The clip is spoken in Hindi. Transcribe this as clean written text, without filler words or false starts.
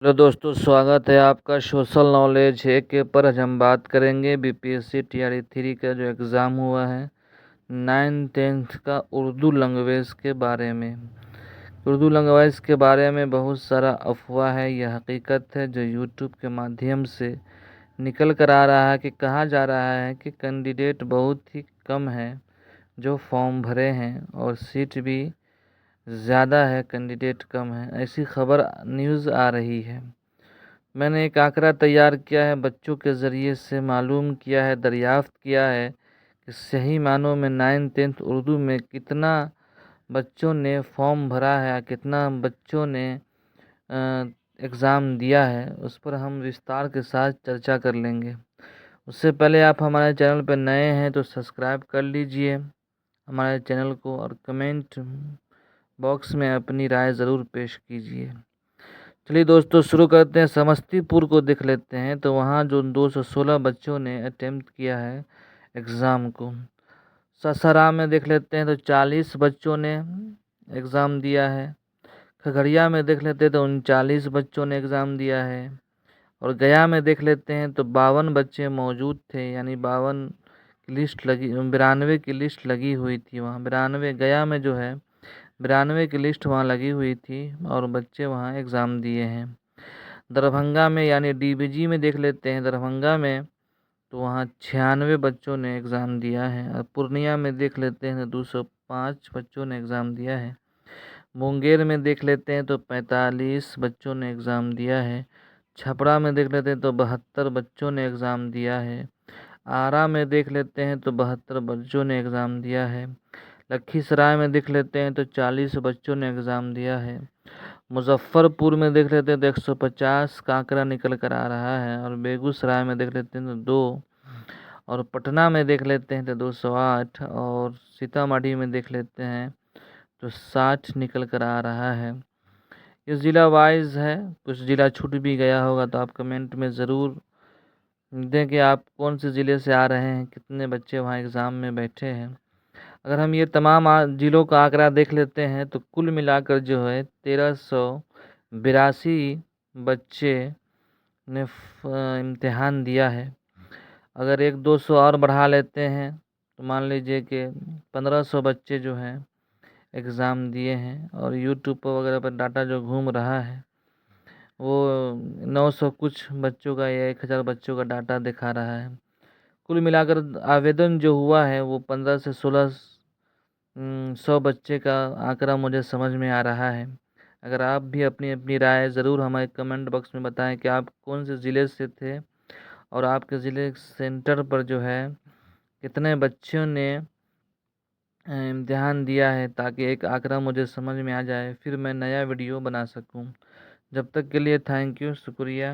हेलो दोस्तों, स्वागत है आपका सोशल नॉलेज है के पर आज हम बात करेंगे बीपीएससी टीआरई 3 का जो एग्ज़ाम हुआ है 9th-10th का उर्दू लैंग्वेज के बारे में। उर्दू लैंग्वेज के बारे में बहुत सारा अफवाह है, यह हकीकत है जो यूट्यूब के माध्यम से निकल कर आ रहा है कि कहा जा रहा है कि कैंडिडेट बहुत ही कम है जो फॉर्म भरे हैं और सीट भी ज़्यादा है, कैंडिडेट कम है। ऐसी खबर न्यूज़ आ रही है। मैंने एक आंकड़ा तैयार किया है, बच्चों के ज़रिए से मालूम किया है, दरियाफ्त किया है कि सही मानों में 9th-10th उर्दू में कितना बच्चों ने फॉर्म भरा है, कितना बच्चों ने एग्ज़ाम दिया है, उस पर हम विस्तार के साथ चर्चा कर लेंगे। उससे पहले आप हमारे चैनल पर नए हैं तो सब्सक्राइब कर लीजिए हमारे चैनल को और कमेंट बॉक्स में अपनी राय ज़रूर पेश कीजिए। चलिए दोस्तों, शुरू करते हैं। समस्तीपुर को देख लेते हैं तो वहाँ जो 216 बच्चों ने अटेम्प्ट किया है एग्ज़ाम को। सासाराम में देख लेते हैं तो 40 बच्चों ने एग्ज़ाम दिया है। खगड़िया में देख लेते हैं तो 39 बच्चों ने एग्ज़ाम दिया है। और गया में देख लेते हैं तो 52 बच्चे मौजूद थे, यानी 52 की लिस्ट लगी, 92 की लिस्ट लगी हुई थी वहाँ। 92 गया में जो है 92 की लिस्ट वहाँ लगी हुई थी और बच्चे वहाँ एग्ज़ाम दिए हैं। दरभंगा में यानी डीबीजी में देख लेते हैं, दरभंगा में तो वहाँ 96 बच्चों ने एग्ज़ाम दिया है। और पूर्णिया में देख लेते हैं तो 205 बच्चों ने एग्ज़ाम दिया है। मुंगेर में देख लेते हैं तो 45 बच्चों ने एग्ज़ाम दिया है। छपरा में देख लेते हैं तो 72 बच्चों ने एग्ज़ाम दिया है। आरा में देख लेते हैं तो 72 बच्चों ने एग्ज़ाम दिया है। लखीसराय में देख लेते हैं तो 40 बच्चों ने एग्ज़ाम दिया है। मुज़फ्फ़रपुर में देख लेते हैं तो 150 का आंकड़ा निकल कर आ रहा है। और बेगूसराय में देख लेते हैं तो 2, और पटना में देख लेते हैं तो 208, और सीतामढ़ी में देख लेते हैं तो 60 निकल कर आ रहा है। ये ज़िला वाइज है, कुछ ज़िला छूट भी गया होगा तो आप कमेंट में ज़रूर दें कि आप कौन से ज़िले से आ रहे हैं, कितने बच्चे वहाँ एग्ज़ाम में बैठे हैं। अगर हम ये तमाम ज़िलों का आंकड़ा देख लेते हैं तो कुल मिलाकर जो है 1382 बच्चे ने इम्तिहान दिया है। अगर 100-200 और बढ़ा लेते हैं तो मान लीजिए कि 1500 बच्चे जो हैं एग्ज़ाम दिए हैं। और यूट्यूब पर वगैरह पर डाटा जो घूम रहा है वो 900 कुछ बच्चों का या 1000 बच्चों का डाटा दिखा रहा है। कुल मिलाकर आवेदन जो हुआ है वो 15 से 16 100 बच्चे का आंकड़ा मुझे समझ में आ रहा है। अगर आप भी अपनी अपनी राय ज़रूर हमारे कमेंट बॉक्स में बताएं कि आप कौन से ज़िले से थे और आपके ज़िले सेंटर पर जो है कितने बच्चों ने इम्तिहान दिया है, ताकि एक आंकड़ा मुझे समझ में आ जाए, फिर मैं नया वीडियो बना सकूं। जब तक के लिए थैंक यू, शुक्रिया।